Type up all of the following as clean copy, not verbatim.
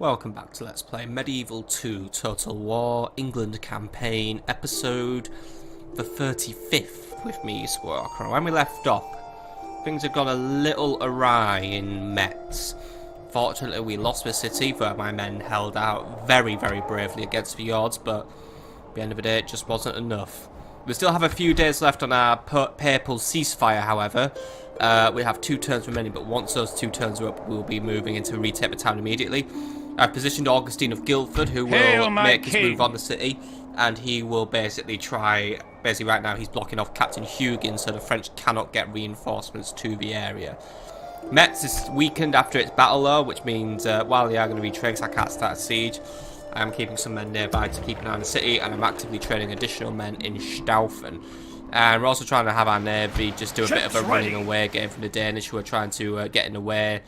Welcome back to Let's Play Medieval 2 Total War England Campaign episode the 35th with me, Squawker. When we left off, things have gone a little awry in Metz. Fortunately, we lost the city, where my men held out very, very bravely against the odds, but at the end of the day, it just wasn't enough. We still have a few days left on our papal ceasefire, however. We have 2 turns remaining, but once those 2 turns are up, we'll be moving into retake the town immediately. I've positioned Augustine of Guildford, who will make his move on the city, and he will basically right now he's blocking off Captain Huygens, so the French cannot get reinforcements to the area. Metz is weakened after its battle though, which means while they are going to retrain, I can't start a siege. I am keeping some men nearby to keep an eye on the city, and I'm actively training additional men in Staufen. And we're also trying to have our navy just do a bit of a running away game from the Danish, who are trying to get in the way.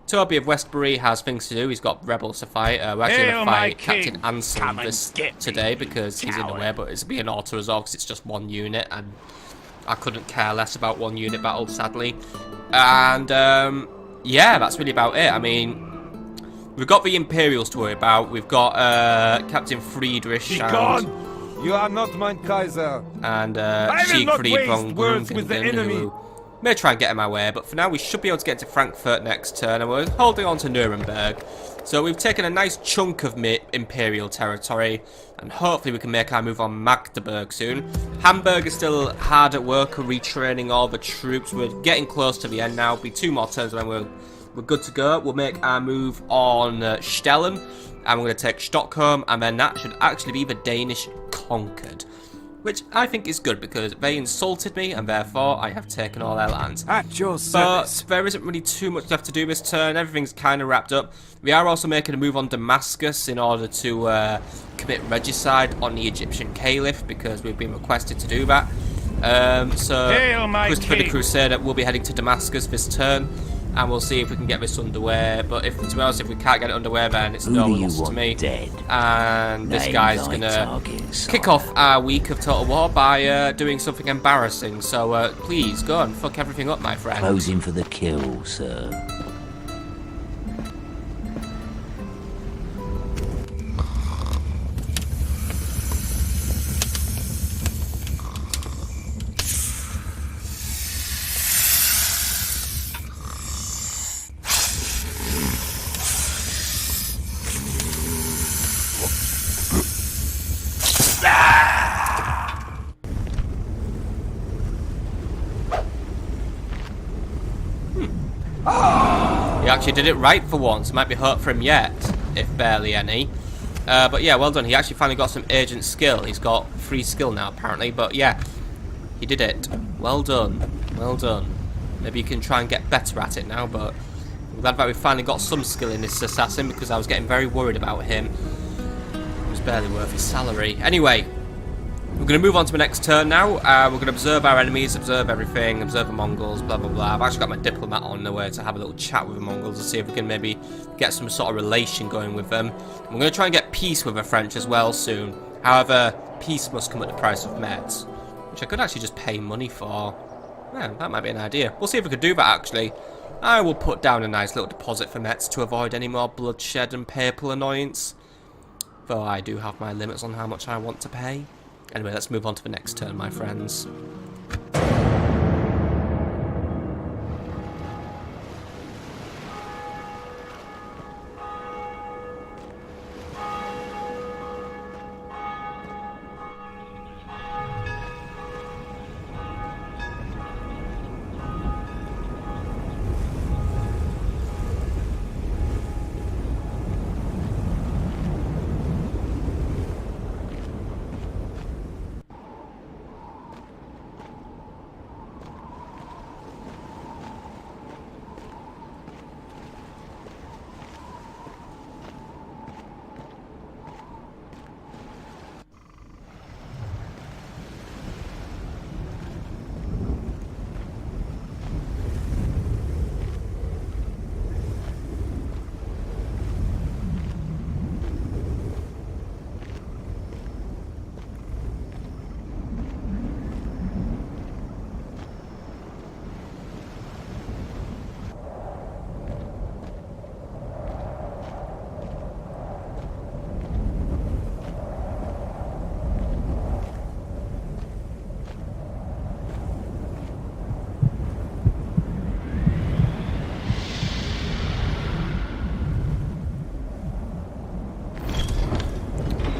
Toby of Westbury has things to do. He's got rebels to fight. We're actually going to fight Captain Anselm today because he's in the way, but it's being auto-resolved because it's just 1 unit, and I couldn't care less about 1 unit battle, sadly. And yeah, that's really about it. I mean, we've got the Imperials to worry about. We've got Captain Friedrich You are not mein Kaiser. And Siegfried von Grungengen, who may try and get in my way, but for now we should be able to get to Frankfurt next turn, and we're holding on to Nuremberg. So we've taken a nice chunk of Imperial territory, and hopefully we can make our move on Magdeburg soon. Hamburg is still hard at work retraining all the troops. We're getting close to the end now. It'll be 2 more turns and then we're good to go. We'll make our move on Stellen, and we're going to take Stockholm, and then that should actually be the Danish conquered. Which I think is good because they insulted me and therefore I have taken all their lands. At your service. But there isn't really too much left to do this turn. Everything's kind of wrapped up. We are also making a move on Damascus in order to commit regicide on the Egyptian Caliph because we've been requested to do that. So Christopher the Crusader will be heading to Damascus this turn, and we'll see if we can get this underway. But to be honest, if we can't get it underway, then it's no loss to me. Dead. And this guy's gonna kick off our week of Total War by doing something embarrassing. So please go and fuck everything up, my friend. Closing for the kill, sir. He actually did it right for once. Might be hurt for him yet, if barely any. But yeah, well done. He actually finally got some agent skill. He's got 3 skill now, apparently. But yeah, he did it. Well done. Well done. Maybe you can try and get better at it now, but I'm glad that we finally got some skill in this assassin because I was getting very worried about him. He was barely worth his salary. Anyway, we're going to move on to the next turn now. We're going to observe our enemies, observe everything, observe the Mongols, blah, blah, blah. I've actually got my diplomat on the way to have a little chat with the Mongols to see if we can maybe get some sort of relation going with them. We're going to try and get peace with the French as well soon. However, peace must come at the price of Metz, which I could actually just pay money for. Yeah, that might be an idea. We'll see if we could do that, actually. I will put down a nice little deposit for Metz to avoid any more bloodshed and papal annoyance. Though I do have my limits on how much I want to pay. Anyway, let's move on to the next turn, my friends.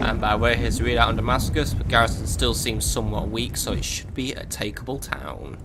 And by the way, here's the readout on Damascus, but garrison still seems somewhat weak, so it should be a takeable town.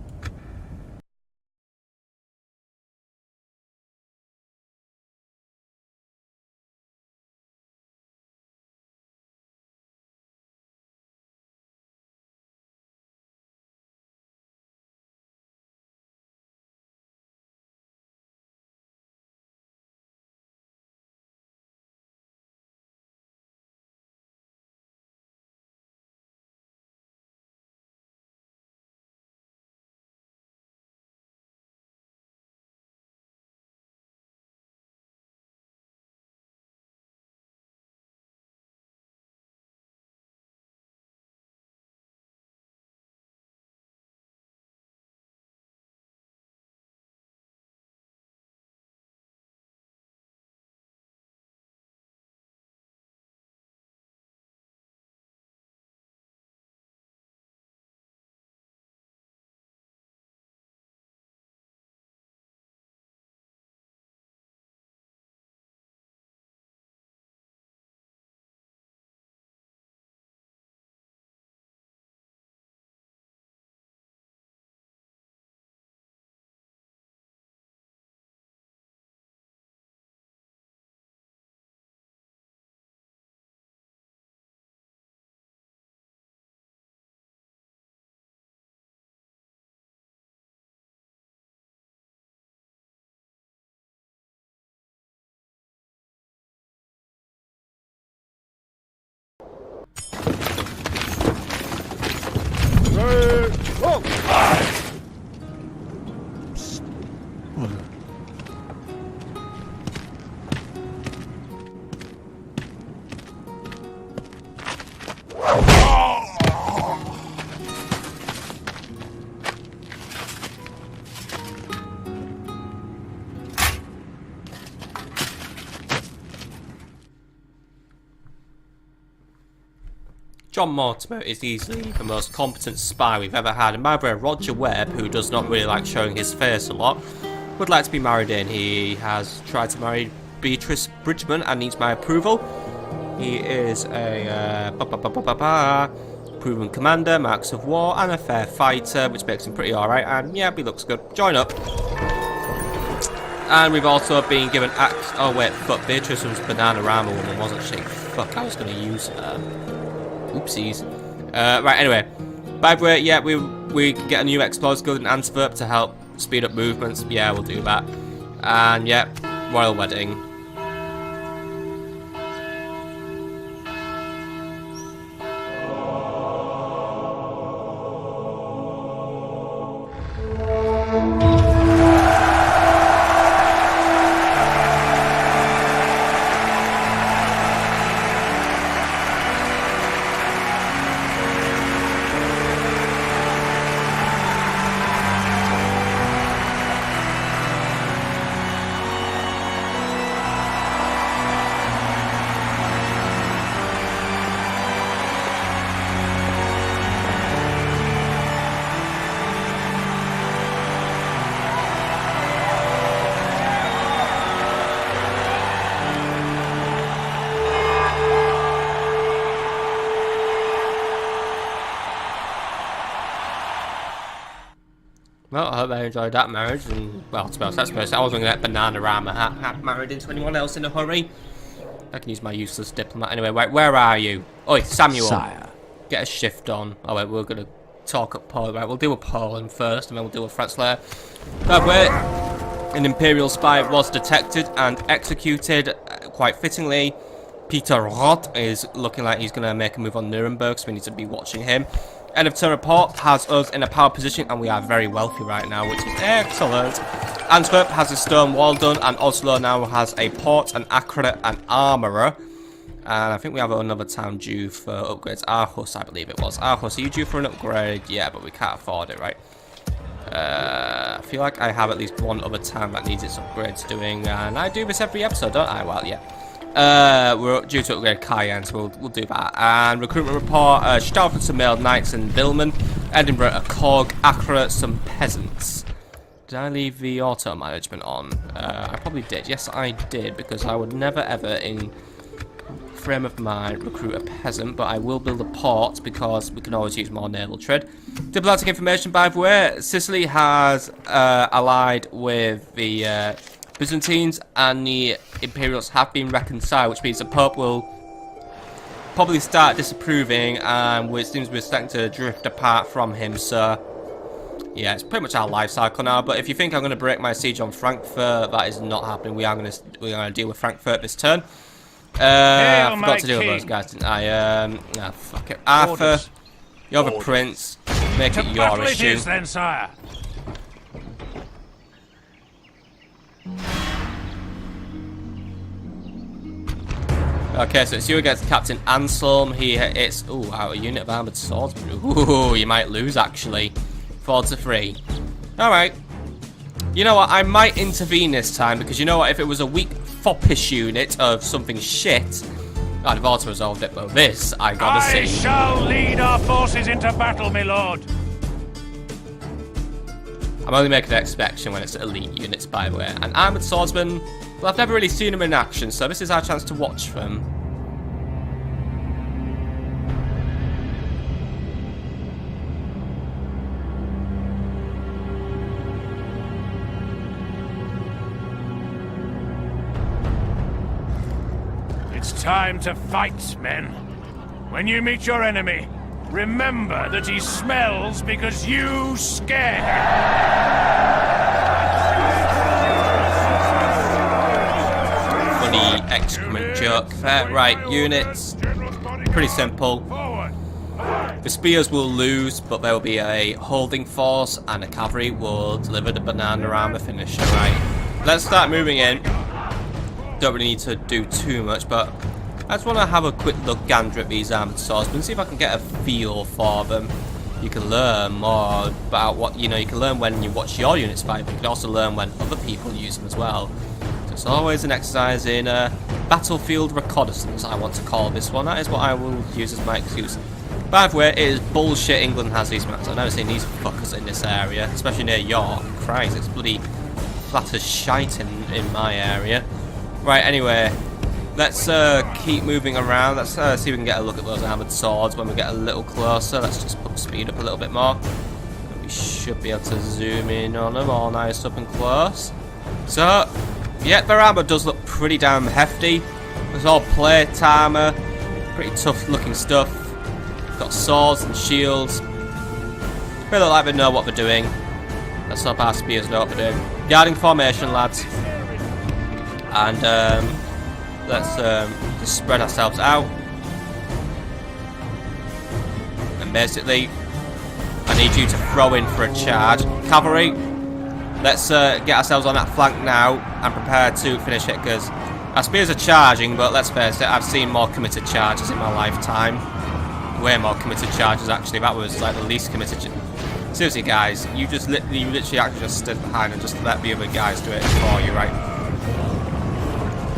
John Mortimer is easily the most competent spy we've ever had, and by the way, Roger Webb, who does not really like showing his face a lot, would like to be married in. He has tried to marry Beatrice Bridgman and needs my approval. He is a proven commander, marks of war, and a fair fighter, which makes him pretty alright, and yeah, he looks good. Join up. And we've also been given axe. Oh wait, fuck, Beatrice was Banana Rama woman, wasn't she? Fuck, I was going to use her. Oopsies. Right, anyway. By the way, yeah, we can get a new Explorers Guild in Antwerp to help speed up movements. Yeah, we'll do that. And yeah, Royal Wedding. Well, I hope they enjoyed that marriage, and, well, to be honest, that's most I wasn't going to get Banana Rama married into anyone else in a hurry. I can use my useless diplomat. Anyway, wait, where are you? Oi, Samuel. Sire. Get a shift on. Oh, wait, we're going to talk up Poland. Right, we'll deal with Poland first, and then we'll deal with France later. By the way, an Imperial spy was detected and executed, quite fittingly. Peter Roth is looking like he's going to make a move on Nuremberg, so we need to be watching him. End of turn report has us in a power position, and we are very wealthy right now, which is excellent. Antwerp has a stone wall done, and Oslo now has a port, an Acre, an armourer. And I think we have another town due for upgrades. Aarhus, I believe it was. Aarhus, are you due for an upgrade? Yeah, but we can't afford it, right? I feel like I have at least one other town that needs its upgrades doing, and I do this every episode, don't I? Well, yeah. We're due to upgrade Cayenne, so we'll do that. And recruitment report, Stauffer some male knights and billmen, Edinburgh a cog, Acre some peasants. Did I leave the auto management on? I probably did. Yes, I did, because I would never ever in frame of mind, recruit a peasant, but I will build a port because we can always use more naval trade. Diplomatic information, by the way, Sicily has allied with the Byzantines, and the Imperials have been reconciled, which means the Pope will probably start disapproving, and it seems we're starting to drift apart from him, so yeah, it's pretty much our life cycle now. But if you think I'm going to break my siege on Frankfurt, that is not happening. We are going to deal with Frankfurt this turn. I forgot to deal with those guys, didn't I? Fuck it. Arthur, you're the prince. Make it your issue. It is, then, sire. Okay, so it's you against Captain Anselm. It's a unit of armored swordsmen. Ooh, you might lose actually. 4-3. All right. You know what? I might intervene this time because you know what? If it was a weak foppish unit of something shit, I'd have also resolved it. But this, I gotta see. I shall lead our forces into battle, my lord. I'm only making an exception when it's elite units, by the way. And armored swordsmen, well, I've never really seen them in action, so this is our chance to watch them. It's time to fight, men. When you meet your enemy, remember that he smells because you scare him. Funny excrement joke there. Right, units. Pretty simple. The spears will lose, but there will be a holding force, and the cavalry will deliver the banana armor finisher. Right, let's start moving in. Don't really need to do too much, but I just want to have a quick look gander at these armored swordsmen, see if I can get a feel for them. You can learn more about what, you can learn when you watch your units fight, but you can also learn when other people use them as well. So it's always an exercise in battlefield reconnaissance, I want to call this one. That is what I will use as my excuse. By the way, it is bullshit England has these maps. I've never seen these fuckers in this area, especially near York. Christ, it's bloody flat as shite in my area. Right, anyway, let's keep moving around. Let's see if we can get a look at those armoured swords when we get a little closer. Let's just put speed up a little bit more. We should be able to zoom in on them all nice up and close. So, yeah, their armour does look pretty damn hefty. It's all plate armour, pretty tough looking stuff. Got swords and shields. They look like they know what they're doing. Let's hope our spears know what they're doing. Guarding formation, lads. And let's just spread ourselves out. And basically, I need you to throw in for a charge. Cavalry, let's get ourselves on that flank now and prepare to finish it, because our spears are charging, but let's face it, I've seen more committed charges in my lifetime. Way more committed charges, actually. That was like the least committed. Seriously, guys, you literally actually just stood behind and just let the other guys do it for you, right?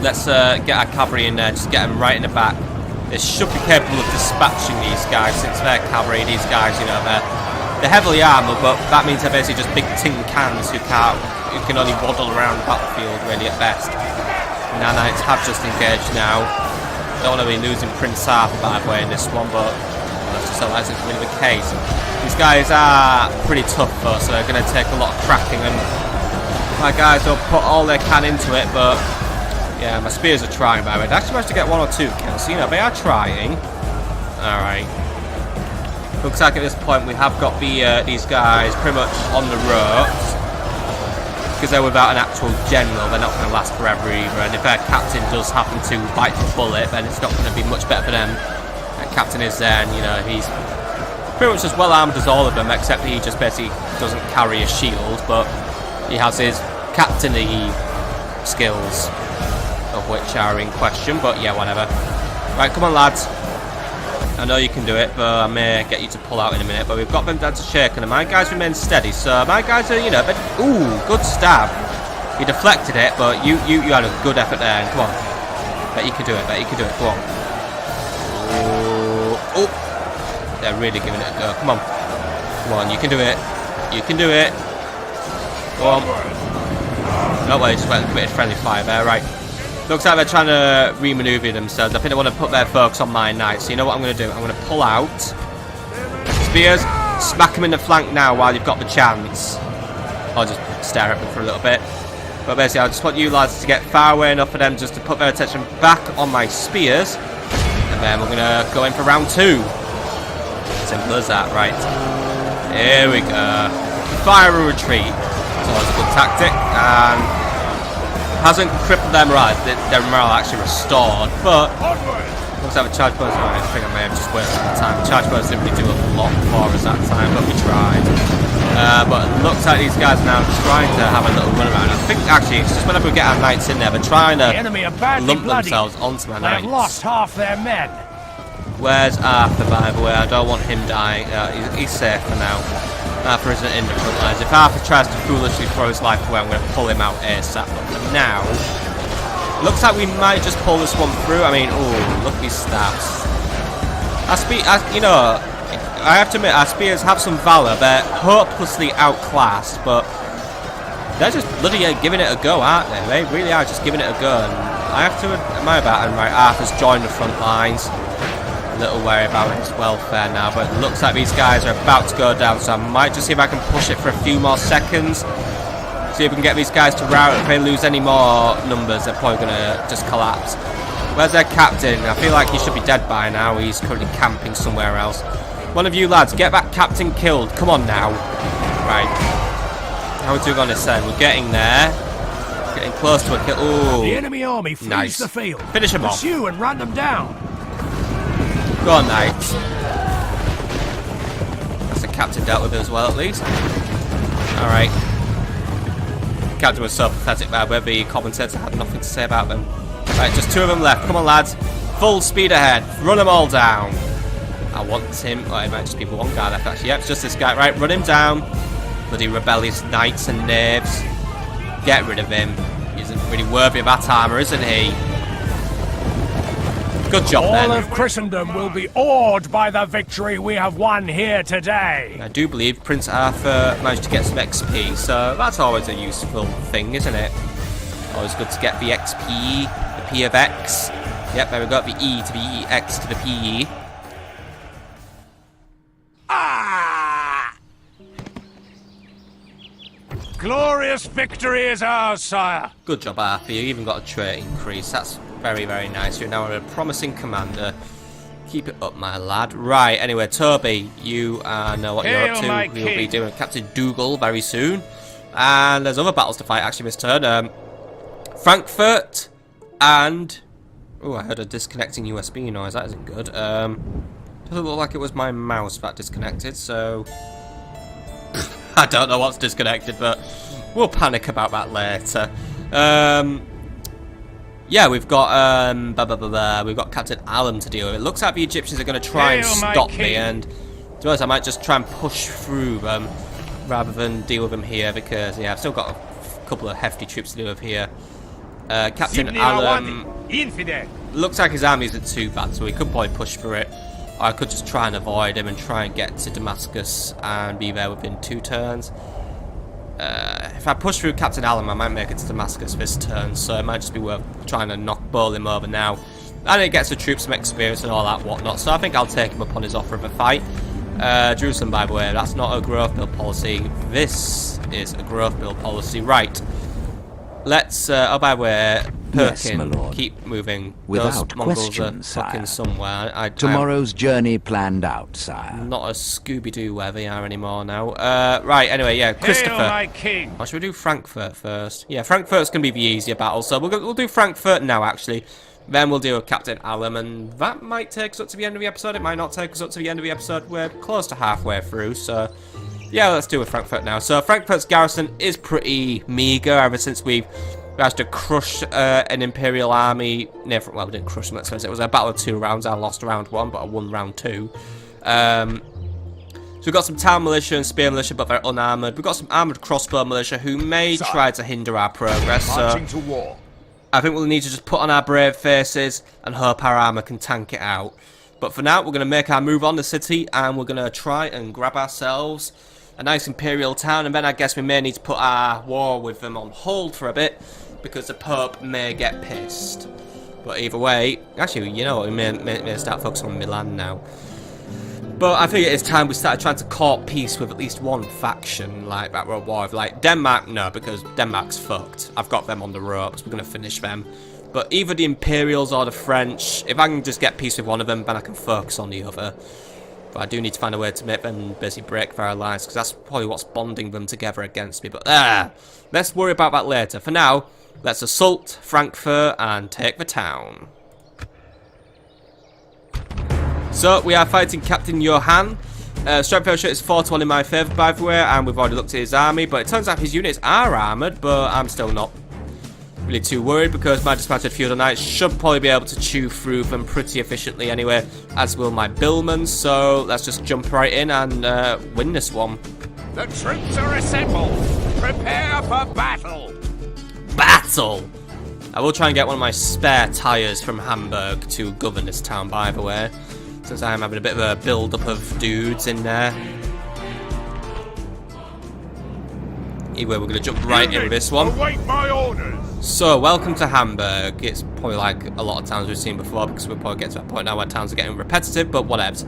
Let's get our cavalry in there, just get them right in the back. They should be capable of dispatching these guys, since they're cavalry. These guys, they're heavily armoured, but that means they're basically just big tin cans who can only waddle around the battlefield, really, at best. And our knights have just engaged now. Don't want to be losing Prince Arthur, by the way, in this one, but that's just how that's really the case. These guys are pretty tough, though, so they're going to take a lot of cracking, and my guys will put all they can into it, but yeah, my spears are trying, by the way. They actually managed to get 1 or 2 kills, so they are trying. Alright. Looks like at this point we have got these guys pretty much on the ropes. Because they're without an actual general, they're not going to last forever either. And if their captain does happen to bite the bullet, then it's not going to be much better for them. That captain is there, and he's pretty much as well armed as all of them, except he just basically doesn't carry a shield, but he has his captainy skills, of which are in question, but yeah, whatever. Right, come on, lads. I know you can do it, but I may get you to pull out in a minute, but we've got them down to shaking, and my guys remain steady, so my guys are, ooh, good stab. You deflected it, but you had a good effort there, and come on. Bet you can do it, come on. Oh, they're really giving it a go, come on, you can do it. Go on. No way, just went and committed friendly fire there, right. Looks like they're trying to re-maneuver themselves. I think they want to put their focus on my knights. So you know what I'm going to do? I'm going to pull out. Spears, smack them in the flank now while you've got the chance. I'll just stare at them for a little bit. But basically, I just want you lads to get far away enough for them just to put their attention back on my spears. And then we're going to go in for round 2. Simple as that, right. Here we go. Fire and retreat. So that's a good tactic. And hasn't crippled their morale. Their morale actually restored. But looks like the charge burst. Right, I think I may have just wasted my time. The charge burst didn't really do a lot for us that time, but we tried. But it looks like these guys are now trying to have a little run around. I think actually it's just whenever we get our knights in there, they're trying to lump themselves onto my knights. They've lost half their men. Where's Arthur, by the way? I don't want him dying. He's safe for now. Arthur isn't in the front lines. If Arthur tries to foolishly throw his life away, I'm going to pull him out ASAP. But for now, looks like we might just pull this one through. I mean, oh, look at these stats. You know, I have to admit, our spears have some valor. They're hopelessly outclassed, but they're just bloody giving it a go, aren't they? They really are just giving it a go. And I have to admire that. And right, Arthur's joined the front lines. A little worried about his welfare now, but it looks like these guys are about to go down, so I might just see if I can push it for a few more seconds. See if we can get these guys to rout. If they lose any more numbers, they're probably going to just collapse. Where's their captain? I feel like he should be dead by now. He's currently camping somewhere else. One of you lads, get that captain killed. Come on now. Right. How are we doing on this end? We're getting there. Getting close to a kill. Ooh. The enemy army flees Nice. the field. Finish him off. Pursue and run them down. Go on, knights. That's the captain dealt with it as well, at least. Alright. The captain was so pathetic there, where the commentator had nothing to say about them. Right, just 2 of them left. Come on, lads. Full speed ahead. Run them all down. I want him. Oh, it might just be one guy left, actually. Yep, it's just this guy. Right, run him down. Bloody rebellious knights and knaves. Get rid of him. He isn't really worthy of that armour, isn't he? Good job, then. All of Christendom will be awed by the victory we have won here today. I do believe Prince Arthur managed to get some XP, so that's always a useful thing, isn't it? Always good to get the XP, the P of X. Yep, there we go, the E to the E, X to the P. Ah! Glorious victory is ours, sire. Good job, Arthur. You even got a trait increase. That's very, very nice. You're now a promising commander. Keep it up, my lad. Right, anyway, Toby, you know what you're up to. We'll be doing Captain Dougal very soon. And there's other battles to fight, actually, this turn. Frankfurt and... Oh, I heard a disconnecting USB noise. That isn't good. Doesn't look like it was my mouse that disconnected, so... I don't know what's disconnected, but we'll panic about that later. Yeah, we've got we've got Captain Allen to deal with. It looks like the Egyptians are going to try and stop me, and to be honest, I might just try and push through them rather than deal with them here, because yeah, I've still got a couple of hefty troops to deal with here. Captain Allen looks like his army isn't too bad, so we could probably push through it. Or I could just try and avoid him and try and get to Damascus and be there within 2 turns. If I push through Captain Allen, I might make it to Damascus this turn, so it might just be worth trying to bowl him over now. And it gets the troops some experience and all that whatnot, so I think I'll take him upon his offer of a fight. Jerusalem, by the way, that's not a growth build policy. This is a growth build policy. Right. Let's, oh, by the way, Perkin, yes, my lord. Keep moving. Without Those Mongols question, are sire. fucking somewhere. Tomorrow's journey planned out, sire. I'm not a Scooby-Doo where they are anymore now. Right, anyway, yeah, Christopher. Hail, my king. Or should we do Frankfurt first? Yeah, Frankfurt's going to be the easier battle, so we'll do Frankfurt now, actually. Then we'll deal with Captain Allen, and that might take us up to the end of the episode. It might not take us up to the end of the episode. We're close to halfway through, so... Yeah, let's do with Frankfurt now. So Frankfurt's garrison is pretty meager ever since we've managed to crush an Imperial army. Well, we didn't crush them, let's say. It was a battle of 2 rounds. I lost round 1, but I won round 2. So we've got some town militia and spear militia, but they're unarmoured. We've got some armoured crossbow militia who may try to hinder our progress. Marching So to war. I think we'll need to just put on our brave faces and hope our armour can tank it out. But for now, we're going to make our move on the city, and we're going to try and grab ourselves a nice Imperial town, and then I guess we may need to put our war with them on hold for a bit, because the Pope may get pissed. But either way, actually, you know what, we may start focusing on Milan now. But I think it is time we started trying to court peace with at least one faction, like that World War. Like Denmark, no, because Denmark's fucked. I've got them on the ropes, we're going to finish them. But either the Imperials or the French, if I can just get peace with one of them, then I can focus on the other. But I do need to find a way to make them basically break their alliance, because that's probably what's bonding them together against me. But let's worry about that later. For now, let's assault Frankfurt and take the town. So, we are fighting Captain Johann. Strength ratio is 4-1 in my favour, by the way, and we've already looked at his army. But it turns out his units are armoured, but I'm still not really too worried, because my dismounted feudal knights should probably be able to chew through them pretty efficiently anyway, as will my billmen. So, let's just jump right in and win this one. The troops are assembled. Prepare for battle. Battle! I will try and get one of my spare tyres from Hamburg to govern this town, by the way, since I am having a bit of a build-up of dudes in there. Anyway, we're going to jump right in with this one. Await my orders. So, welcome to Hamburg. It's probably like a lot of towns we've seen before, because we'll probably get to that point now where towns are getting repetitive, but whatevs.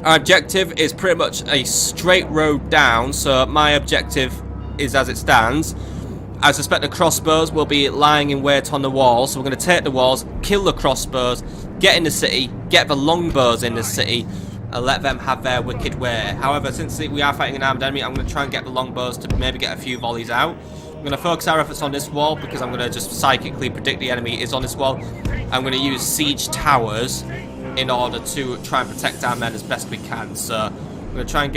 Our objective is pretty much a straight road down, so my objective is as it stands. I suspect the crossbows will be lying in wait on the walls, so we're going to take the walls, kill the crossbows, get in the city, get the longbows in the city, and let them have their wicked way. However, since we are fighting an armed enemy, I'm going to try and get the longbows to maybe get a few volleys out. I'm going to focus our efforts on this wall, because I'm going to just psychically predict the enemy is on this wall. I'm going to use siege towers in order to try and protect our men as best we can. So we're going to try and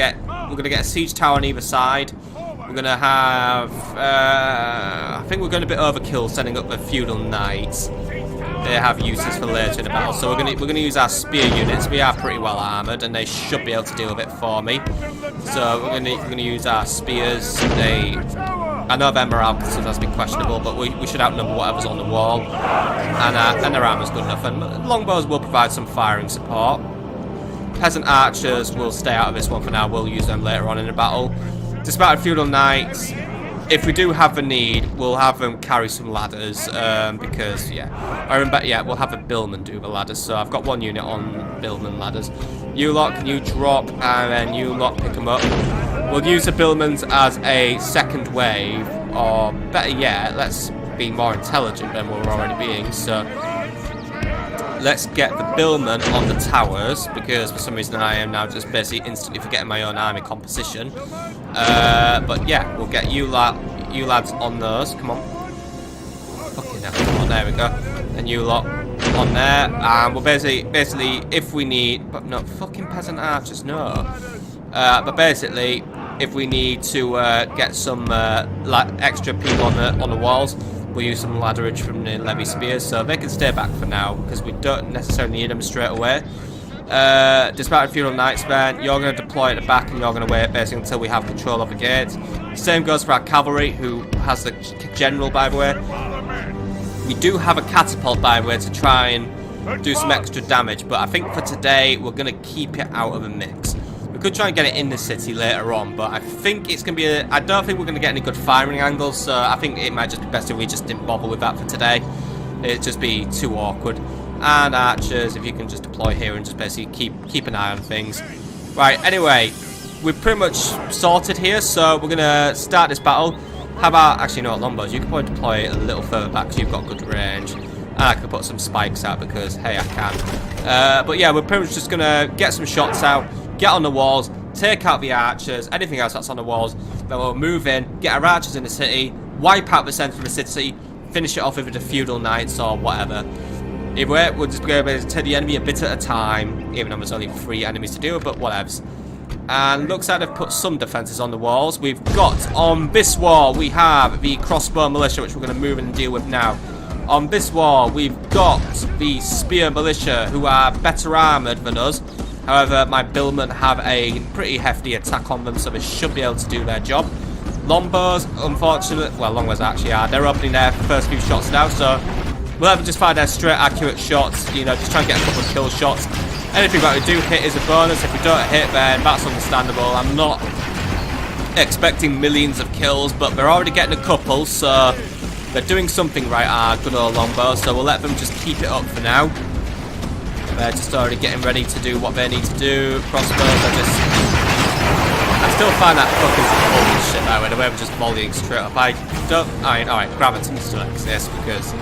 we're going to get a siege tower on either side. We're going to have, I think we're going to be overkill setting up the feudal knights. They have uses for later in the battle, so we're going to use our spear units. We are pretty well armoured, and they should be able to deal with it for me. So we're going to use our spears. I know their morale has been questionable, but we should outnumber whatever's on the wall, and their armour's good enough. And longbows will provide some firing support. Peasant archers will stay out of this one for now. We'll use them later on in the battle. Despite feudal knights, if we do have the need, we'll have them carry some ladders, because, we'll have a billman do the ladders, so I've got one unit on billman ladders. You lot, can you drop, and then you lot pick them up. We'll use the billmans as a second wave, or better yet, let's be more intelligent than we're already being, so let's get the billmen on the towers, because for some reason I am now just basically instantly forgetting my own army composition. But yeah, we'll get you lads on those. Come on. Fucking hell. Come on, there we go. And you lot on there. And we'll basically, if we need, but no, fucking peasant archers, no. But basically, if we need to get some extra people on the walls, we'll use some ladderage from the levy spears, so they can stay back for now, because we don't necessarily need them straight away. Despite feudal knights, then you're going to deploy at the back, and you're going to wait basically until we have control of the gates. Same goes for our cavalry, who has the general, by the way. We do have a catapult, by the way, to try and do some extra damage, but I think for today we're going to keep it out of the mix. We could try and get it in the city later on, but I think it's going to be I don't think we're going to get any good firing angles, so I think it might just be best if we just didn't bother with that for today. It'd just be too awkward. And archers, if you can just deploy here and just basically keep an eye on things. Right, anyway, we're pretty much sorted here, so we're going to start this battle. How about, actually, no, longbows, you can probably deploy a little further back, because you've got good range. And I can put some spikes out, because, hey, I can. But yeah, we're pretty much just going to get some shots out, get on the walls, take out the archers, anything else that's on the walls. Then we'll move in, get our archers in the city, wipe out the centre of the city, finish it off with the feudal knights or whatever. Either way, we'll just be able to take the enemy a bit at a time, even though there's only 3 enemies to deal with, but whatevs. And looks like they've put some defences on the walls. We've got, on this wall, we have the crossbow militia, which we're going to move in and deal with now. On this wall, we've got the spear militia, who are better armoured than us. However, my billmen have a pretty hefty attack on them, so they should be able to do their job. Longbows, unfortunately, well, longbows actually are. They're opening their first few shots now, so we'll have to just fire their straight, accurate shots. You know, just try and get a couple of kill shots. Anything that we do hit is a bonus. If we don't hit, then that's understandable. I'm not expecting millions of kills, but they're already getting a couple, so They're doing something right, our good old longbows, so we'll let them just keep it up for now. They're just already getting ready to do what they need to do. Crossbows are just... I still find that fucking bullshit that way, the way we're just volleying straight up. Alright, gravity still exists because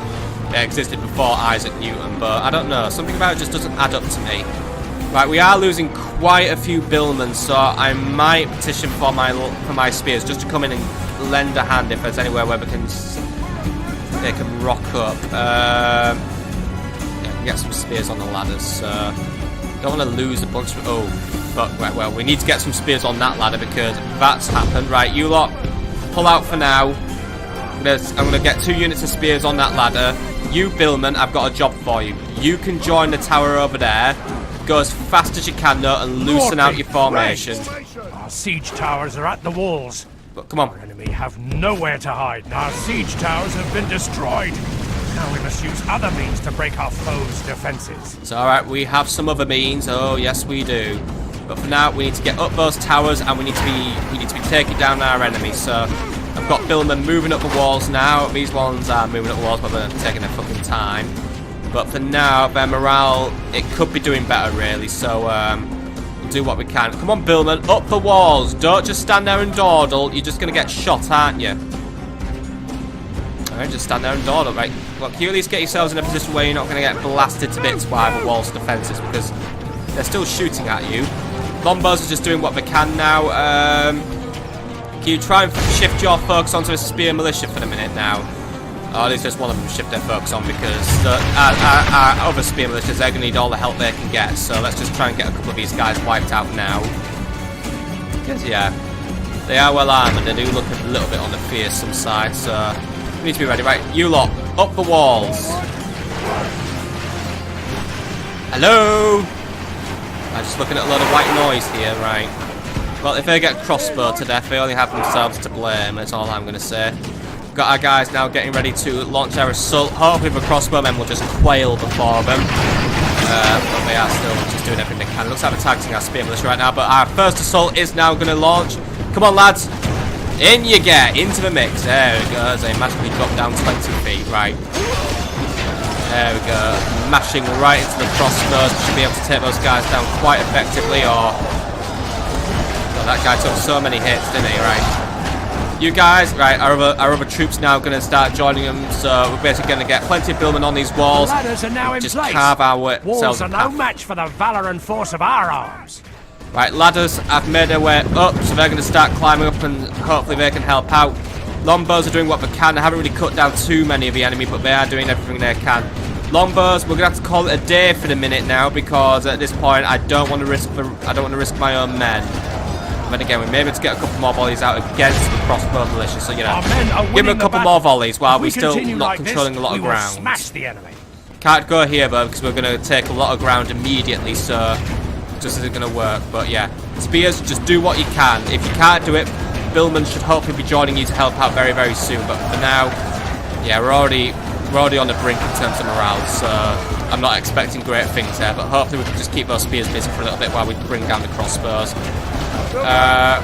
it existed before Isaac Newton, but I don't know, something about it just doesn't add up to me. Right, we are losing quite a few billmen, so I might petition for my spears just to come in and lend a hand if there's anywhere where they can rock up. Yeah, we can get some spears on the ladders, so don't want to lose a bunch of... Oh, fuck, right, well, we need to get some spears on that ladder because that's happened. Right, you lot, pull out for now. I'm going to get 2 units of spears on that ladder. You, billmen, I've got a job for you. You can join the tower over there. Go as fast as you can, though, and loosen out your formation. Our siege towers are at the walls. But come on. Our enemy have nowhere to hide, and our siege towers have been destroyed. Now we must use other means to break our foes' defenses. It's alright, we have some other means. Oh, yes, we do. But for now, we need to get up those towers, and we need to be taking down our enemies. So I've got billmen moving up the walls now. These ones are moving up the walls, but they're taking their fucking time. But for now, their morale, it could be doing better, really. So we'll do what we can. Come on, billmen, up the walls. Don't just stand there and dawdle. You're just going to get shot, aren't you? Alright, just stand there and dawdle, right? Well, can you at least get yourselves in a position where you're not going to get blasted to bits by the walls' defences, because they're still shooting at you. Longbows are just doing what they can now. Can you try and shift your focus onto a spear militia for the minute now? Or at least just one of them shift their focus on, because our other spear militias, they're going to need all the help they can get. So let's just try and get a couple of these guys wiped out now. Because, yeah, they are well armed and they do look a little bit on the fearsome side. So we need to be ready. Right, you lot, up the walls. Hello? I'm just looking at a lot of white noise here, right. Well, if they get crossbowed to death, they only have themselves to blame, that's all I'm going to say. Got our guys now getting ready to launch our assault. Hopefully the crossbowmen will just quail before them. But they are still just doing everything they can. It looks like we're targeting our spear militia right now, but our first assault is now going to launch. Come on, lads. In you get, into the mix. There we go, as they magically drop down 20 feet, right. There we go, mashing right into the crossbows. Should be able to take those guys down quite effectively, or... Oh, that guy took so many hits, didn't he, right. You guys, right, our other troops now going to start joining them, so we're basically going to get plenty of billmen on these walls. The ladders are now in just place. Carve our way. Walls are no match for the valour and force of our arms. Right, ladders have made their way up, so they're going to start climbing up and hopefully they can help out. Longbows are doing what they can. They haven't really cut down too many of the enemy, but they are doing everything they can. Longbows, we're going to have to call it a day for the minute now, because at this point I don't want to risk my own men. But again, we may be able to get a couple more volleys out against the crossbow militia, so you know, give them a couple more volleys while we're still not controlling a lot of ground. Smash the enemy. Can't go here though, because we're going to take a lot of ground immediately, so just isn't going to work. But yeah, spears, just do what you can. If you can't do it, billmen should hopefully be joining you to help out very, very soon. But for now, yeah, we're already on the brink in terms of morale, so I'm not expecting great things there. But hopefully we can just keep those spears busy for a little bit while we bring down the crossbows.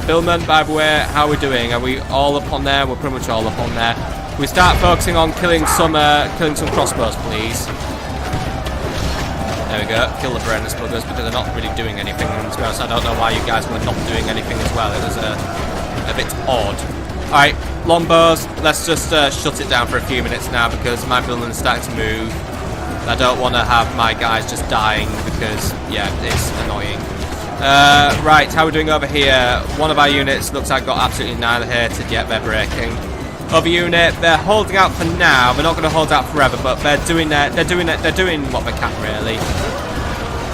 Billmen, by the way, how are we doing? Are we all up on there? We're pretty much all up on there. We start focusing on killing some crossbows, please. There we go. Kill the brainless buggers, because they're not really doing anything. And to be honest, I don't know why you guys were not doing anything as well. It was a bit odd. Alright, longbows, let's just shut it down for a few minutes now, because my billmen are starting to move. I don't want to have my guys just dying, because, yeah, it's annoying. Right, how are we doing over here? One of our units looks like got absolutely annihilated, yet they're breaking. Other unit, they're holding out for now. They're not going to hold out forever, but they're doing what they can, really.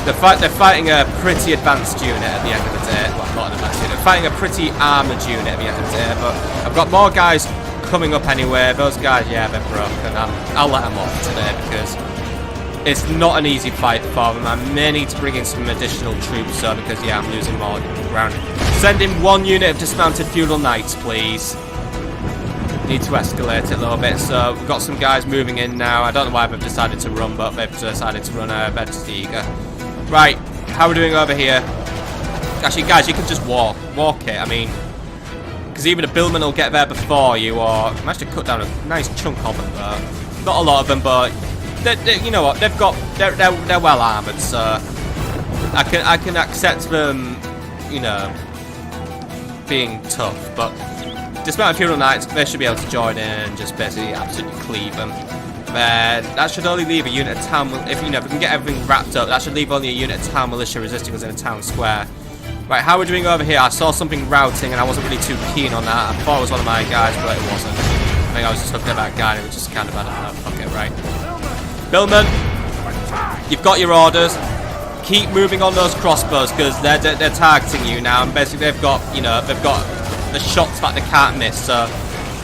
They're fighting a pretty advanced unit at the end of the day. Well, not an advanced unit. They're fighting a pretty armoured unit at the end of the day, but I've got more guys coming up anyway. Those guys, yeah, they're broken. I'll let them off today, because it's not an easy fight for them. I may need to bring in some additional troops, so because, yeah, I'm losing more ground. Send in one unit of dismounted feudal knights, please. Need to escalate it a little bit, so we've got some guys moving in now. I don't know why they've decided to run, but they've decided to run a Bedstiger. Right, how are we doing over here? Actually, guys, you can just walk it. I mean, Because even a billman will get there before you, or I managed to cut down a nice chunk of them, but not a lot of them. But you know what? They're well armored, so I can accept them, you know, being tough. But dismounted feudal knights, they should be able to join in and just basically absolutely cleave them. That should only leave a unit of town, if you know, if we can get everything wrapped up, that should leave only a unit of town militia resisting us in a town square. Right, how are we doing over here? I saw something routing and I wasn't really too keen on that. I thought it was one of my guys, but it wasn't. I think I was just looking at that guy and it was just kind of, I don't know, fuck it, right. Billman, you've got your orders. Keep moving on those crossbows because they're targeting you now, and basically they've got, you know, they've got the shots that they can't miss, so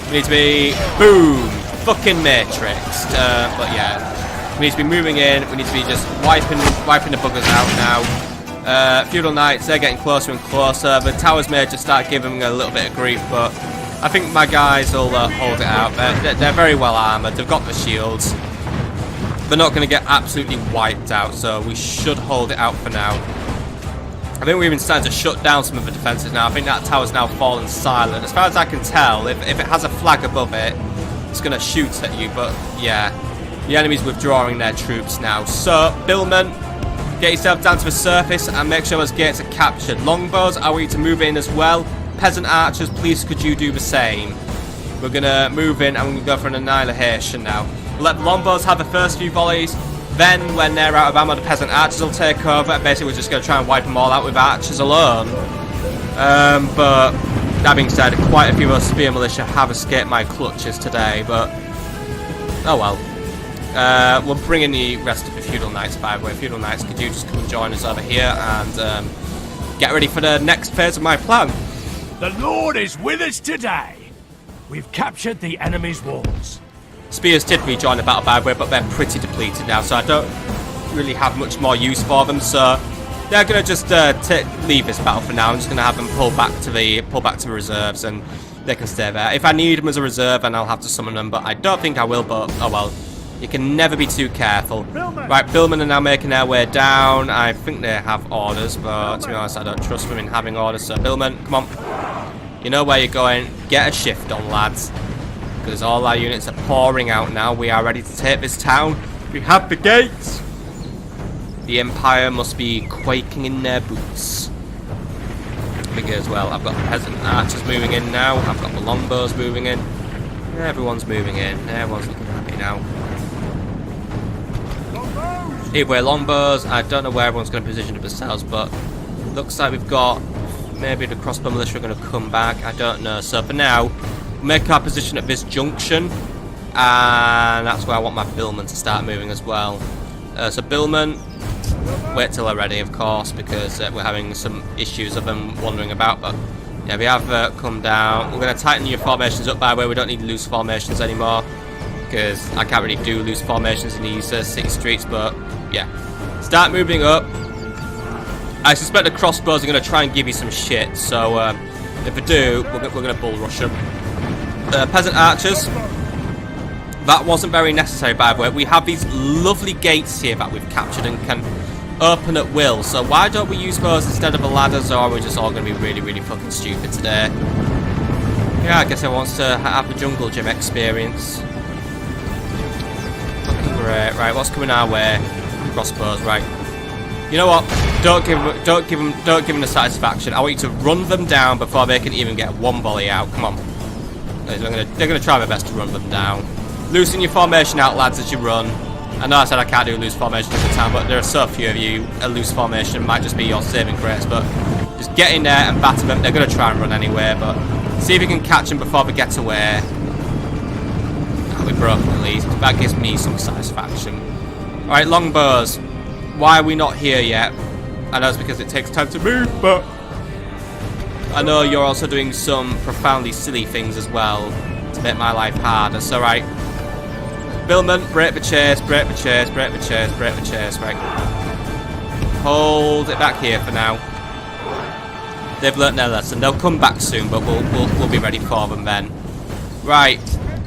we need to be, boom, fucking matrixed. But yeah, we need to be moving in, we need to be just wiping the buggers out now. Feudal Knights, they're getting closer and closer. The towers may just start giving them a little bit of grief, but I think my guys will hold it out. They're very well armoured, they've got the shields. They're not going to get absolutely wiped out, so we should hold it out for now. I think we're even starting to shut down some of the defences now. I think that tower's now fallen silent. As far as I can tell, if it has a flag above it, it's going to shoot at you, but yeah. The enemy's withdrawing their troops now. So, Billman, get yourself down to the surface and make sure those gates are captured. Longbows, I want you to move in as well. Peasant archers, please could you do the same? We're going to move in and we're going to go for an annihilation now. We'll let the longbows have the first few volleys. Then, when they're out of ammo, the peasant archers will take over. Basically, we're just going to try and wipe them all out with archers alone. But that being said, quite a few of us spear militia have escaped my clutches today. But oh well. We'll bring in the rest of the feudal knights. By the way, feudal knights, could you just come and join us over here and get ready for the next phase of my plan? The Lord is with us today. We've captured the enemy's walls. Spears did rejoin the battle, by the way, but they're pretty depleted now, so I don't really have much more use for them. So they're going to just leave this battle for now. I'm just going to have them pull back to the reserves, and they can stay there. If I need them as a reserve, then I'll have to summon them, but I don't think I will. But oh well, you can never be too careful. Right, Billmen are now making their way down. I think they have orders, but to be honest, I don't trust them in having orders. So Billmen, come on, you know where you're going. Get a shift on, lads. Because all our units are pouring out now. We are ready to take this town. We have the gates. The Empire must be quaking in their boots. Bigger as well. I've got the peasant archers moving in now. I've got the longbows moving in. Everyone's moving in. Everyone's looking happy now. Either way, longbows. I don't know where everyone's going to position themselves, but looks like we've got maybe the crossbow militia are going to come back. I don't know. So for now, make our position at this junction, and that's where I want my billmen to start moving as well. So billmen, wait till they're ready, of course, because we're having some issues of them wandering about. But yeah, we have come down. We're going to tighten your formations up. By the way, we don't need loose formations anymore, because I can't really do loose formations in these city streets. But yeah, start moving up. I suspect the crossbows are going to try and give you some shit, so if they do, we're going to bull rush them. Peasant archers, that wasn't very necessary, by the way. We have these lovely gates here that we've captured and can open at will, so why don't we use those instead of the ladders, or are we just all going to be really, really fucking stupid today? Yeah, I guess everyone wants to have the jungle gym experience. Fucking great. Right, what's coming our way? Crossbows, right. You know what? Don't give them the satisfaction. I want you to run them down before they can even get one volley out. Come on. They're gonna try their best to run them down. Loosen your formation out, lads, as you run. I know I said I can't do loose formation at the time, but there are so few of you. A loose formation might just be your saving grace, but just get in there and batter them. They're gonna try and run anyway, but see if you can catch them before they get away. Oh, we broke them at least. That gives me some satisfaction. Alright, longbows. Why are we not here yet? I know it's because it takes time to move, but I know you're also doing some profoundly silly things as well to make my life harder. So right, Billman, break the chase, break the chase, break the chase, break the chase. Right, hold it back here for now. They've learnt their lesson. They'll come back soon, but we'll be ready for them then. Right,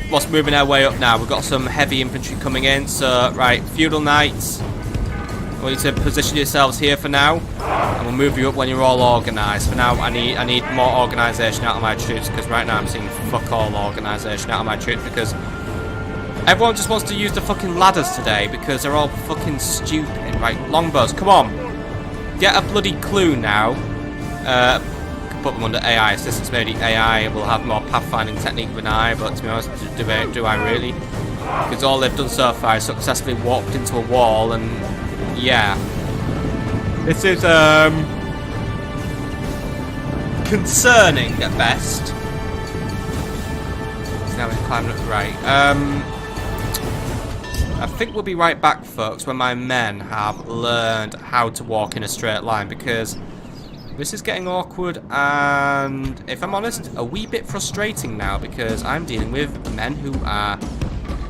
what's moving our way up now? We've got some heavy infantry coming in. So right, feudal knights. I want you to position yourselves here for now, and we'll move you up when you're all organised. For now, I need more organisation out of my troops, because right now I'm seeing fuck all organisation out of my troops, because everyone just wants to use the fucking ladders today, because they're all fucking stupid. Right, longbows, come on. Get a bloody clue now. Put them under AI assistance. Maybe AI will have more pathfinding technique than I, but to be honest, do I really? Because all they've done so far is successfully walked into a wall, and yeah. This is concerning at best. So now we're climbing up the right. I think we'll be right back, folks, when my men have learned how to walk in a straight line, because this is getting awkward and, if I'm honest, a wee bit frustrating now, because I'm dealing with men who are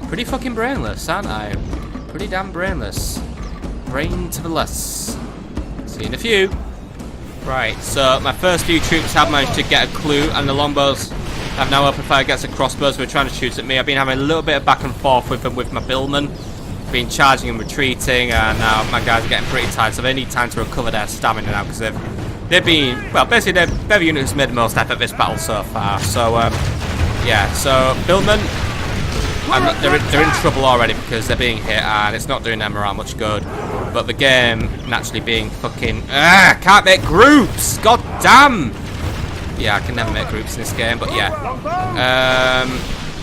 pretty fucking brainless, aren't I? Pretty damn brainless. Brain to the less. See you in a few. Right, so my first few troops have managed to get a clue, and the longbows have now opened fire against the crossbows who are trying to shoot at me. I've been having a little bit of back and forth with them with my billmen. Been charging and retreating, and now my guys are getting pretty tired, so they need time to recover their stamina now, because they've been, well, basically they're the unit who's made the most effort this battle so far. So yeah, so billmen, they're in trouble already because they're being hit, and it's not doing them around much good. But the game naturally being fucking can't make groups. God damn. Yeah, I can never make groups in this game, but yeah.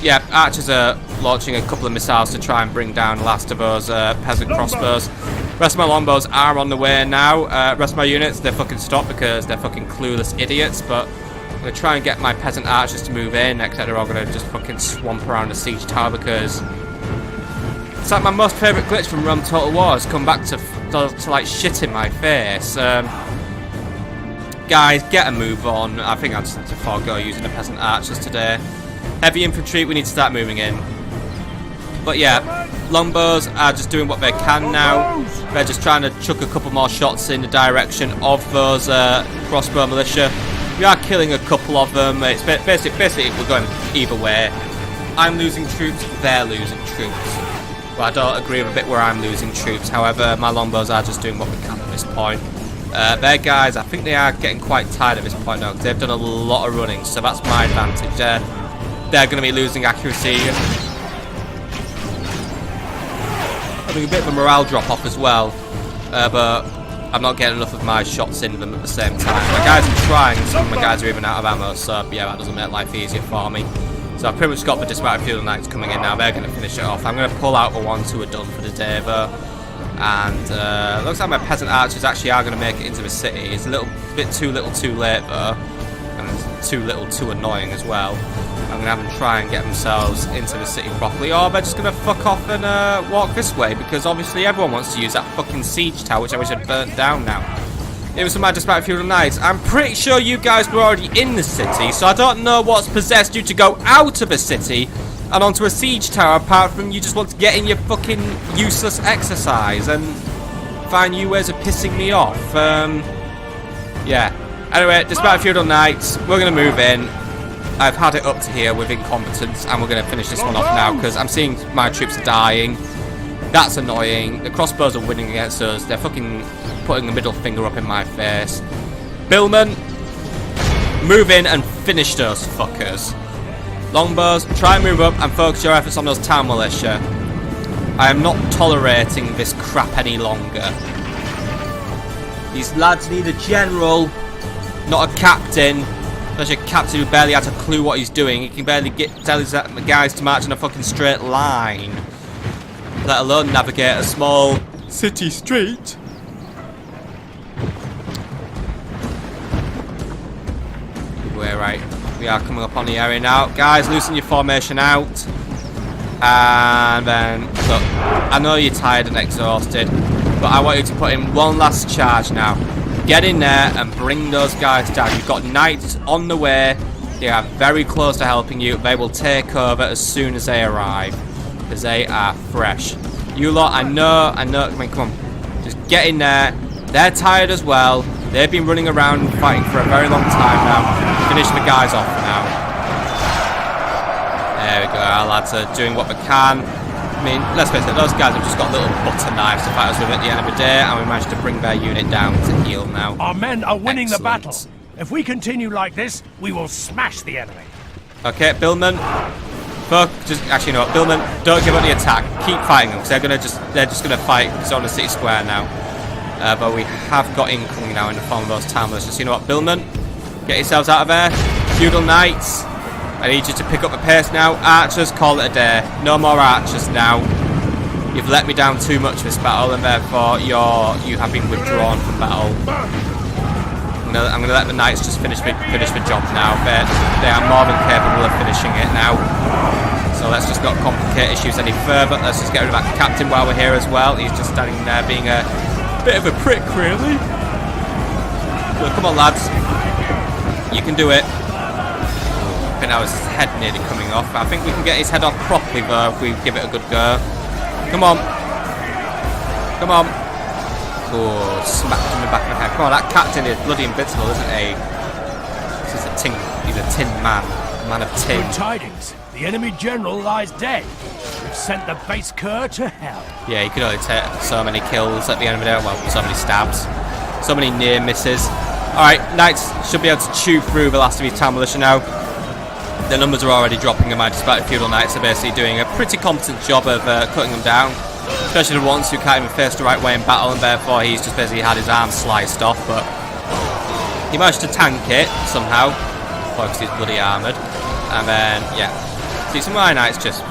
Yeah, archers are launching a couple of missiles to try and bring down the last of those peasant crossbows. Rest of my longbows are on the way now. Rest of my units, they're fucking stopped because they're fucking clueless idiots, but I'm going to try and get my peasant archers to move in, except they're all going to just fucking swamp around the siege tower, because it's like my most favourite glitch from Rome Total War has come back to like shit in my face. Guys, get a move on. I think I just need to forego using the peasant archers today. Heavy infantry, we need to start moving in. But yeah, longbows are just doing what they can now. They're just trying to chuck a couple more shots in the direction of those crossbow militia. We are killing a couple of them. It's basically we're going either way. I'm losing troops, they're losing troops. But I don't agree with a bit where I'm losing troops. However, my longbows are just doing what we can at this point. Their guys, I think they are getting quite tired at this point now, because they've done a lot of running, so that's my advantage. They're going to be losing accuracy. Having a bit of a morale drop off as well, but I'm not getting enough of my shots in them at the same time. My guys are trying, some of my guys are even out of ammo, so yeah, that doesn't make life easier for me. So I've pretty much got the dissatisfactory knights coming in now. They're going to finish it off. I'm going to pull out the ones who are done for the day though. And looks like my peasant archers actually are going to make it into the city. It's a little bit too little too late though, and it's too little too annoying as well. I'm going to have them try and get themselves into the city properly, or they're just going to fuck off and walk this way, because obviously everyone wants to use that fucking siege tower, which I wish had burnt down now. It was from my dissatisfactory knights. I'm pretty sure you guys were already in the city, so I don't know what's possessed you to go out of the city and onto a siege tower, apart from you just want to get in your fucking useless exercise and find new ways of pissing me off. Yeah. Anyway, dissatisfactory knights, we're going to move in. I've had it up to here with incompetence, and we're going to finish this one off now, because I'm seeing my troops are dying. That's annoying. The crossbows are winning against us. They're fucking putting the middle finger up in my face. Billman, move in and finish those fuckers. Longbows, try and move up and focus your efforts on those town militia. I am not tolerating this crap any longer. These lads need a general, not a captain. Especially a captain who barely has a clue what he's doing. He can barely tell his guys to march in a fucking straight line, let alone navigate a small city street. We're right. We are coming up on the area now. Guys, loosen your formation out. And then, look, I know you're tired and exhausted, but I want you to put in one last charge now. Get in there and bring those guys down. You've got knights on the way. They are very close to helping you. They will take over as soon as they arrive, because they are fresh. You lot, I know, I mean, come on. Just get in there. They're tired as well. They've been running around and fighting for a very long time now. Finish the guys off now. There we go. Our lads are doing what they can. I mean, let's face it, those guys have just got little butter knives to fight us with at the end of the day, and we managed to bring their unit down to heal now. Our men are winning the Excellent. battle. If we continue like this, we will smash the enemy. Okay, Billman. Actually, you know what, Billman, don't give up the attack. Keep fighting them, because they're just gonna fight because on the city square now. But we have got incoming now in the form of those town militias. So you know what, Billman, get yourselves out of there. Feudal Knights, I need you to pick up the pace now. Archers, call it a day. No more archers now. You've let me down too much this battle, and therefore you have been withdrawn from battle. I'm gonna let the knights just finish the job now. They are more than capable of finishing it now. So let's just not complicate issues any further. Let's just get rid of that captain while we're here as well. He's just standing there being a bit of a prick, really. Well, come on, lads. You can do it. I think that was his head nearly coming off. I think we can get his head off properly though if we give it a good go. Come on. Come on. Oh, smacked him in the back of the head. Come on, that captain is bloody invincible, isn't he? He's a tin man. A man of tin. Good tidings. The enemy general lies dead. We've sent the base cur to hell. Yeah, he could only take so many kills at the end of the day. Well, so many stabs. So many near misses. Alright, knights should be able to chew through the last of his town militia now. The numbers are already dropping, and my despite feudal knights are basically doing a pretty competent job of cutting them down. Especially the ones who can't even face the right way in battle, and therefore he's just basically had his arm sliced off, but he managed to tank it somehow. Because he's bloody armoured. And then, yeah. See, some of my knights just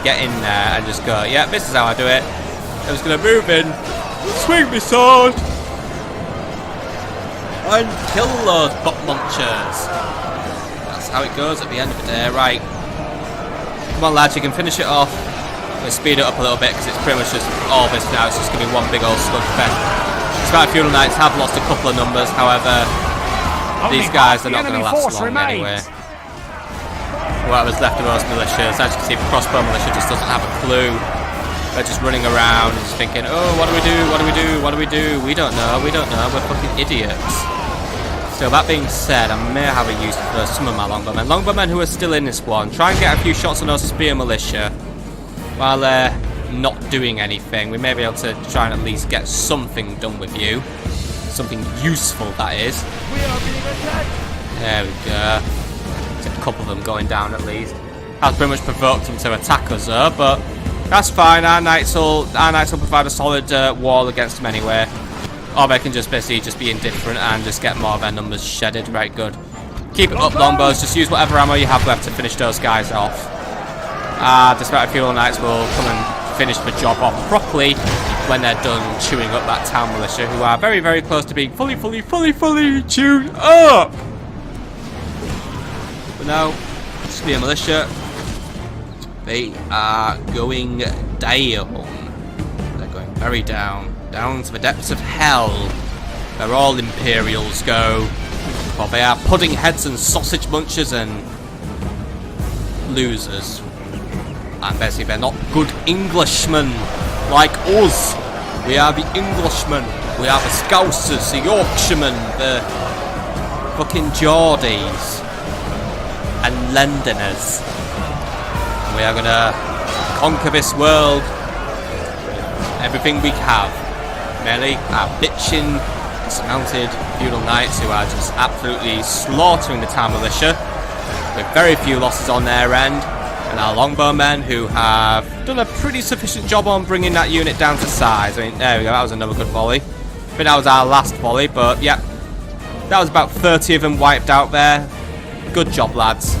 get in there and just go, yeah, this is how I do it. I'm just going to move in, swing my sword, and kill those butt munchers. That's how it goes at the end of the day. Right. Come on, lads, you can finish it off. I'm going to speed it up a little bit because it's pretty much just all this now. It's just going to be one big old slugfest. Despite feudal knights have lost a couple of numbers, however, these guys are not going to last long anyway. Whatever's left of those militias, as you can see, the crossbow militia just doesn't have a clue. They're just running around and just thinking, oh, what do we do, what do we do, what do we do? We don't know, we're fucking idiots. So that being said, I may have a use for some of my longbowmen. Longbowmen who are still in this one, try and get a few shots on those spear militia while they're not doing anything. We may be able to try and at least get something done with you. Something useful, that is. We are being attacked. There we go. A couple of them going down at least. That's pretty much provoked them to attack us though, but that's fine. Our knights will provide a solid wall against them anyway. Or they can just basically just be indifferent and just get more of their numbers shedded. Right, good. Keep it up, longbows. Just use whatever ammo you have left to finish those guys off. Despite a few knights will come and finish the job off properly when they're done chewing up that town militia, who are very, very close to being fully chewed up. But now, spear militia, they are going down. They're going very down to the depths of hell, where all Imperials go. For they are pudding heads and sausage munchers and losers. And basically they're not good Englishmen like us. We are the Englishmen. We are the Scousers, the Yorkshiremen, the fucking Geordies and Londoners. We are gonna conquer this world with everything we have. Merely our bitching, dismounted feudal knights who are just absolutely slaughtering the town militia with very few losses on their end, and our longbowmen who have done a pretty sufficient job on bringing that unit down to size. I mean, there we go, that was another good volley. I think that was our last volley, but yeah, that was about 30 of them wiped out there. Good job, lads.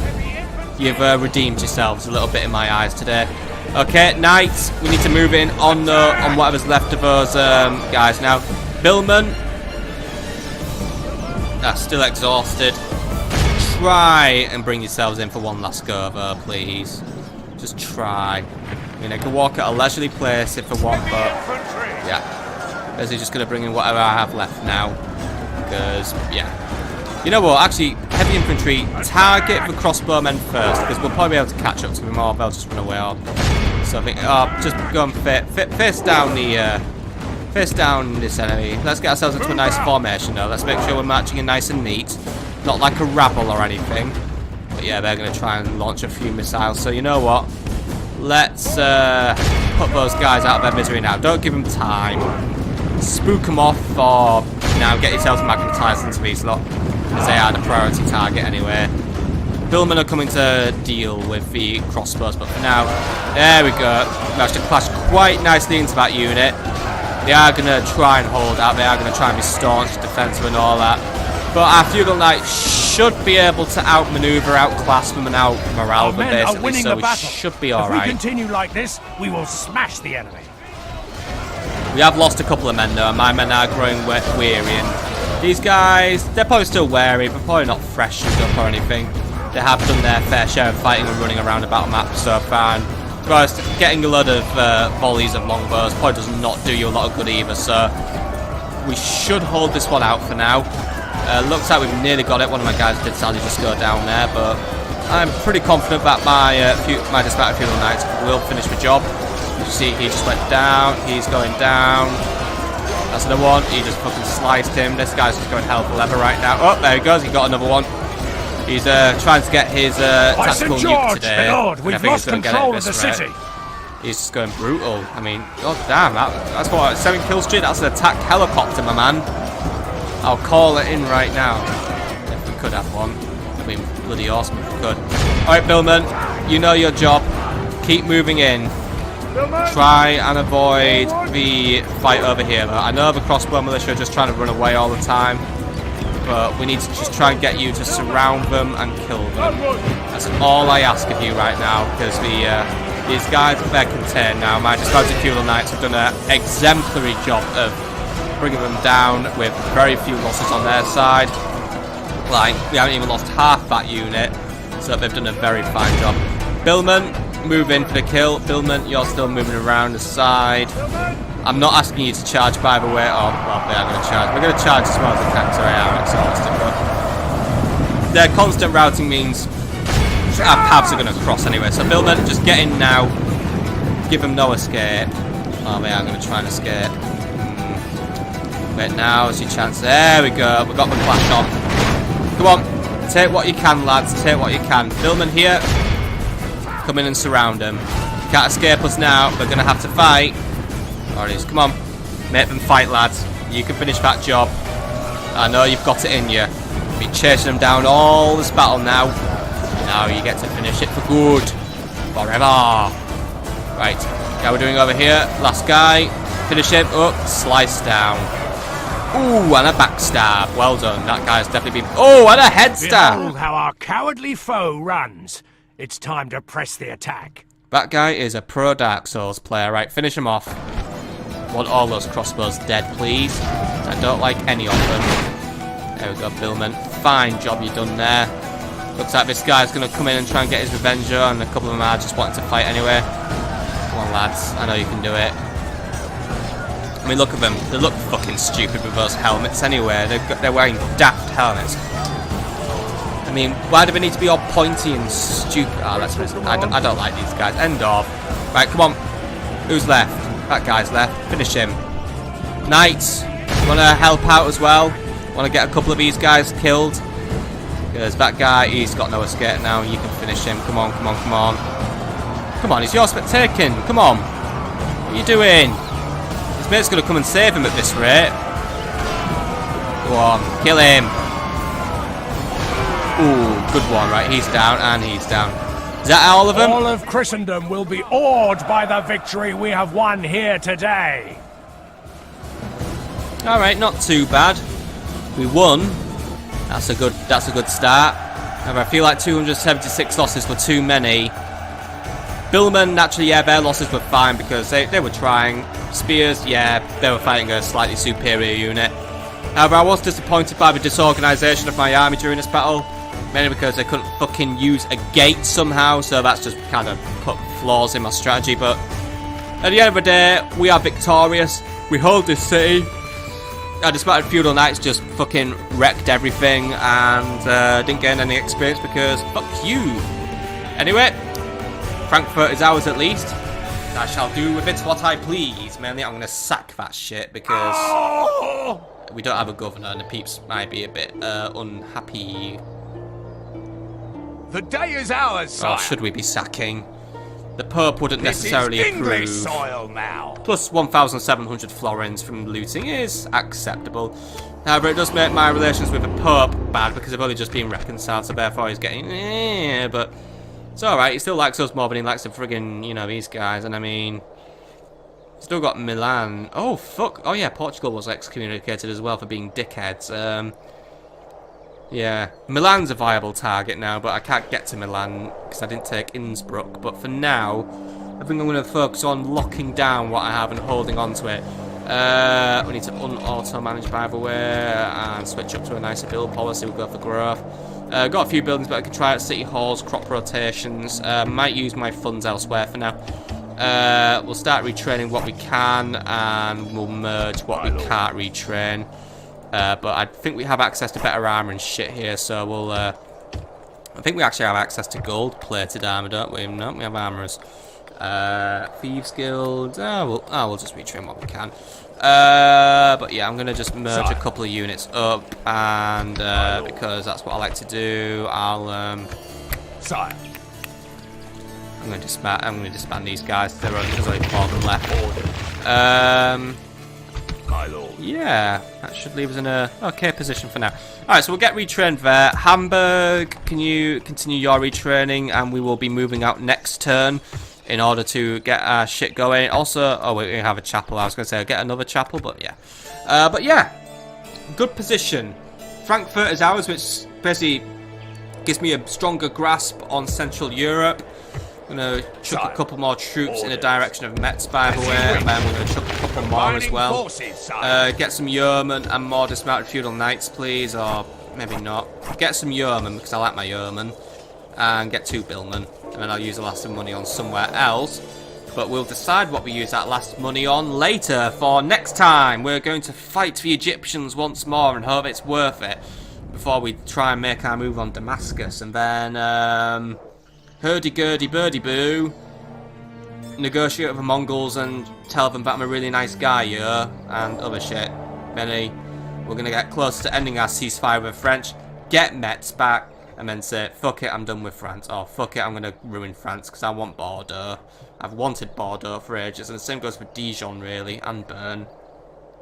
You've redeemed yourselves a little bit in my eyes today. Okay, knights, we need to move in on whatever's left of those guys now. Billman, still exhausted. Try and bring yourselves in for one last go though, please. Just try. I mean, I can walk at a leisurely pace if I want, but yeah. Basically just going to bring in whatever I have left now. Because, yeah. You know what, actually, heavy infantry, target the crossbowmen first, because we'll probably be able to catch up to them, or they'll just run away. So I think, just go and face down this enemy. Let's get ourselves into a nice formation though. Let's make sure we're marching in nice and neat. Not like a rabble or anything. But yeah, they're going to try and launch a few missiles. So you know what? Let's put those guys out of their misery now. Don't give them time. Spook them off, or now get yourselves magnetised into these lot, as they are the priority target anyway. Billmen are coming to deal with the crossbows, but for now, there we go. Managed to clash quite nicely into that unit. They are going to try and hold out. They are going to try and be staunch, defensive and all that. But our feudal knights should be able to outmaneuver, outclass them and out-morale them basically, so we should be alright. If we continue like this, we will smash the enemy. We have lost a couple of men though, and my men are growing weary. And these guys, they're probably still wary, but probably not fresh up or anything. They have done their fair share of fighting and running around the battle map so far. And to be honest, getting a lot of volleys of longbows probably does not do you a lot of good either, so we should hold this one out for now. Looks like we've nearly got it. One of my guys did sadly just go down there, but I'm pretty confident that my disparate feudal knights will finish the job. You see, he just went down. He's going down. That's another one. He just fucking sliced him. This guy's just going hell for leather right now. Oh, there he goes. He got another one. He's trying to get his tactical nuke today. Lord, we've lost control of the city. He's just going brutal. I mean, god damn, that's what 7 kill streak. That's an attack helicopter, my man. I'll call it in right now. If we could have one, I mean, bloody awesome if we could. All right, Billman, you know your job. Keep moving in. Try and avoid the fight over here. I know the crossbow militia are just trying to run away all the time, but we need to just try and get you to surround them and kill them. That's all I ask of you right now, because these guys, they're contained now. My disparate feudal knights have done an exemplary job of bringing them down with very few losses on their side. Like, we haven't even lost half that unit, so they've done a very fine job. Billman, move in for the kill. Billman, you're still moving around the side. I'm not asking you to charge, by the way. Oh, well, they are going to charge. We're going to charge as well as we can, so I am exhausted, but their constant routing means our paths are going to cross anyway. So Billman, just get in now. Give them no escape. Oh, they are going to try and escape. Wait, now is your chance. There we go. We've got the clash on. Come on. Take what you can, lads. Take what you can. Billman here. Come in and surround them. Can't escape us now. They're going to have to fight. Alright, come on. Make them fight, lads. You can finish that job. I know you've got it in you. You've been chasing them down all this battle now. Now you get to finish it for good. Forever. Right. How we're doing over here. Last guy. Finish him. Oh, slice down. Ooh, and a backstab. Well done. That guy's definitely been... Oh, and a head stab. Behold how our cowardly foe runs. It's time to press the attack. That guy is a pro Dark Souls player. Right, finish him off. Want all those crossbows dead, please. I don't like any of them. There we go, Billman. Fine job you done there. Looks like this guy's going to come in and try and get his revenge on. A couple of them are just wanting to fight anyway. Come on, lads. I know you can do it. I mean, look at them. They look fucking stupid with those helmets anyway. They're wearing daft helmets. I mean, why do they need to be all pointy and stupid? Oh, let's listen. I don't like these guys. End of. Right, come on. Who's left? That guy's left. Finish him. Knights, want to help out as well? Want to get a couple of these guys killed? Because that guy, he's got no escape now. You can finish him. Come on, come on, come on. Come on, it's your taken. Come on. What are you doing? His mate's going to come and save him at this rate. Go on, kill him. Ooh, good one. Right, he's down and he's down. Is that all of them? All of Christendom will be awed by the victory we have won here today. All right, not too bad. We won. That's a good start. However, I feel like 276 losses were too many. Billman, naturally, yeah, their losses were fine because they were trying. Spears, yeah, they were fighting a slightly superior unit. However, I was disappointed by the disorganisation of my army during this battle. Mainly because they couldn't fucking use a gate somehow, so that's just kind of put flaws in my strategy. But at the end of the day, we are victorious. We hold this city. Our disparate feudal knights just fucking wrecked everything and didn't gain any experience because fuck you. Anyway, Frankfurt is ours at least. I shall do with it what I please. Mainly, I'm going to sack that shit because we don't have a governor and the peeps might be a bit unhappy. The day is ours, sire. Or should we be sacking? the Pope wouldn't necessarily This is English approve. soil now. Plus 1,700 florins from looting is acceptable. However, it does make my relations with the Pope bad because they've only just been reconciled, so therefore he's getting but it's alright, he still likes us more than he likes the friggin', you know, these guys, and I mean, still got Milan. Oh, fuck. Oh, yeah, Portugal was excommunicated as well for being dickheads. Yeah, Milan's a viable target now, but I can't get to Milan because I didn't take Innsbruck. But for now, I think I'm going to focus on locking down what I have and holding on to it. We need to un-auto-manage, by the way, and switch up to a nicer build policy. We'll go for growth. Got a few buildings, but I could try out city halls, crop rotations. Might use my funds elsewhere for now. We'll start retraining what we can, and we'll merge what we can't retrain. But I think we have access to better armor and shit here, so we'll... I think we actually have access to gold-plated armor, don't we? No, we have armorers. Thieves Guild... we'll just retrain what we can. But yeah, I'm going to just merge a couple of units up, and because that's what I like to do, I'll... Sire. I'm going to disband these guys. There's only 4 of them left. My lord. Yeah, that should leave us in a okay position for now. Alright, so we'll get retrained there. Hamburg, can you continue your retraining? And we will be moving out next turn in order to get our shit going. Also, oh wait, we have a chapel. I was going to say I'll get another chapel, but yeah. But yeah, good position. Frankfurt is ours, which basically gives me a stronger grasp on Central Europe. I'm going to chuck a couple more troops in the direction of Metz, by the way, and then we're going to chuck a couple more as well. Get some yeomen and more dismounted feudal knights, please, or maybe not. Get some yeomen, because I like my yeomen, and get 2 billmen, and then I'll use the last money on somewhere else. But we'll decide what we use that last money on later, for next time we're going to fight the Egyptians once more and hope it's worth it, before we try and make our move on Damascus, and then, hurdy-gurdy-birdie-boo, negotiate with the Mongols and tell them that I'm a really nice guy, yeah, and other shit. Then we're going to get close to ending our ceasefire with the French, get Metz back, and then say, fuck it, I'm done with France. Oh, fuck it, I'm going to ruin France, because I want Bordeaux. I've wanted Bordeaux for ages, and the same goes for Dijon, really, and Bern.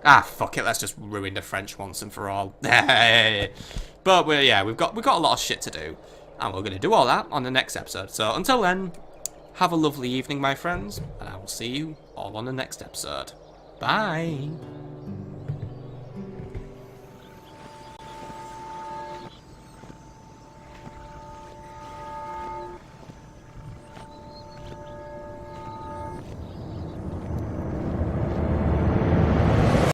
Ah, fuck it, let's just ruin the French once and for all. But, yeah, we've got a lot of shit to do. And we're going to do all that on the next episode. So until then, have a lovely evening, my friends. And I will see you all on the next episode. Bye.